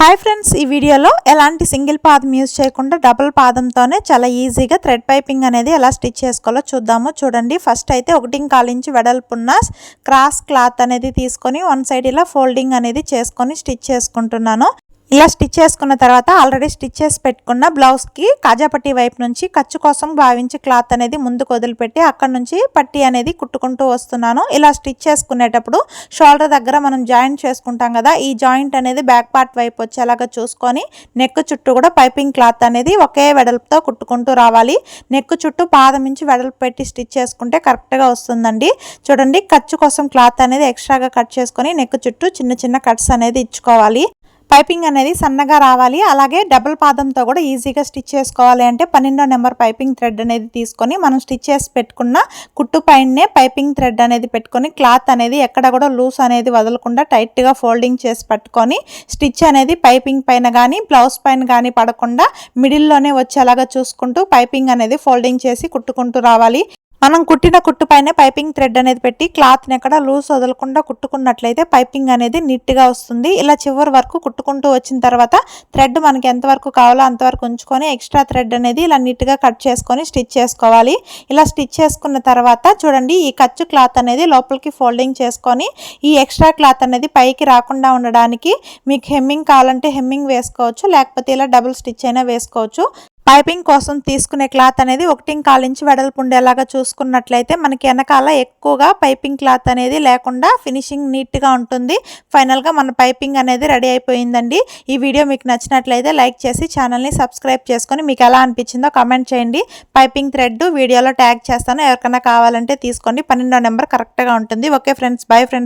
Hi friends, ఈ వీడియోలో ఎలాంటి సింగిల్ పాదం యూజ్ చేయకుండా డబుల్ పాదంతోనే చాలా ఈజీగా థ్రెడ్ పైపింగ్ అనేది ఎలా స్టిచ్ చేసుకోవాలో చూద్దాము. చూడండి, ఫస్ట్ అయితే 1.25 ఇంచ్ వెడల్పున్న క్రాస్ క్లాత్ అనేది తీసుకొని వన్ సైడ్ ఇలా ఫోల్డింగ్ అనేది చేసుకొని స్టిచ్ చేసుకుంటున్నాను. ఇలా స్టిచ్ చేసుకున్న తర్వాత ఆల్రెడీ స్టిచ్ చేసి పెట్టుకున్న బ్లౌజ్కి కాజాపట్టి వైపు నుంచి ఖర్చు కోసం భావించి క్లాత్ అనేది ముందుకు వదిలిపెట్టి అక్కడ నుంచి పట్టీ అనేది కుట్టుకుంటూ వస్తున్నాను. ఇలా స్టిచ్ చేసుకునేటప్పుడు షోల్డర్ దగ్గర మనం జాయింట్ చేసుకుంటాం కదా, ఈ జాయింట్ అనేది బ్యాక్ పార్ట్ వైపు వచ్చేలాగా చూసుకొని నెక్ చుట్టూ కూడా పైపింగ్ క్లాత్ అనేది ఒకే వెడల్పుతో కుట్టుకుంటూ రావాలి. నెక్ చుట్టూ పాదం ఇంచు వెడల్పు పెట్టి స్టిచ్ చేసుకుంటే కరెక్ట్గా వస్తుందండి. చూడండి, ఖర్చు కోసం క్లాత్ అనేది ఎక్స్ట్రాగా కట్ చేసుకొని నెక్ చుట్టూ చిన్న చిన్న కట్స్ అనేది ఇచ్చుకోవాలి. పైపింగ్ అనేది సన్నగా రావాలి. అలాగే డబుల్ పాదంతో కూడా ఈజీగా స్టిచ్ చేసుకోవాలి అంటే 12వ నెంబర్ పైపింగ్ థ్రెడ్ అనేది తీసుకొని మనం స్టిచ్ చేసి పెట్టుకున్న కుట్టు పైనే పైపింగ్ థ్రెడ్ అనేది పెట్టుకొని క్లాత్ అనేది ఎక్కడ కూడా లూస్ అనేది వదలకుండా టైట్గా ఫోల్డింగ్ చేసి పట్టుకొని స్టిచ్ అనేది పైపింగ్ పైన కానీ బ్లౌజ్ పైన కానీ పడకుండా మిడిల్లోనే వచ్చేలాగా చూసుకుంటూ పైపింగ్ అనేది ఫోల్డింగ్ చేసి కుట్టుకుంటూ రావాలి. మనం కుట్టిన కుట్టు పైన పైపింగ్ థ్రెడ్ అనేది పెట్టి క్లాత్ని ఎక్కడ లూజ్ వదలకుండా కుట్టుకున్నట్లయితే పైపింగ్ అనేది నీట్గా వస్తుంది. ఇలా చివరి వరకు కుట్టుకుంటూ వచ్చిన తర్వాత థ్రెడ్ మనకి ఎంతవరకు కావాలో అంతవరకు ఉంచుకొని ఎక్స్ట్రా థ్రెడ్ అనేది ఇలా నీట్గా కట్ చేసుకొని స్టిచ్ చేసుకోవాలి. ఇలా స్టిచ్ చేసుకున్న తర్వాత చూడండి, ఈ ఖర్చు క్లాత్ అనేది లోపలికి ఫోల్డింగ్ చేసుకొని ఈ ఎక్స్ట్రా క్లాత్ అనేది పైకి రాకుండా ఉండడానికి మీకు హెమ్మింగ్ కావాలంటే హెమ్మింగ్ వేసుకోవచ్చు, లేకపోతే ఇలా డబుల్ స్టిచ్ అయినా వేసుకోవచ్చు. పైపింగ్ కోసం తీసుకునే క్లాత్ అనేది 1.25 ఇంచ్ వెడల్పు ఉండేలాగా చూసుకున్నట్లయితే మనకి వెనకాల ఎక్కువగా పైపింగ్ క్లాత్ అనేది లేకుండా ఫినిషింగ్ నీట్గా ఉంటుంది. ఫైనల్గా మన పైపింగ్ అనేది రెడీ అయిపోయిందండి. ఈ వీడియో మీకు నచ్చినట్లయితే లైక్ చేసి ఛానల్ని సబ్స్క్రైబ్ చేసుకొని మీకు ఎలా అనిపించిందో కామెంట్ చేయండి. పైపింగ్ థ్రెడ్ వీడియోలో ట్యాగ్ చేస్తాను, ఎవరికైనా కావాలంటే తీసుకోండి. 12వ నెంబర్ కరెక్ట్గా ఉంటుంది. Okay friends, bye friends.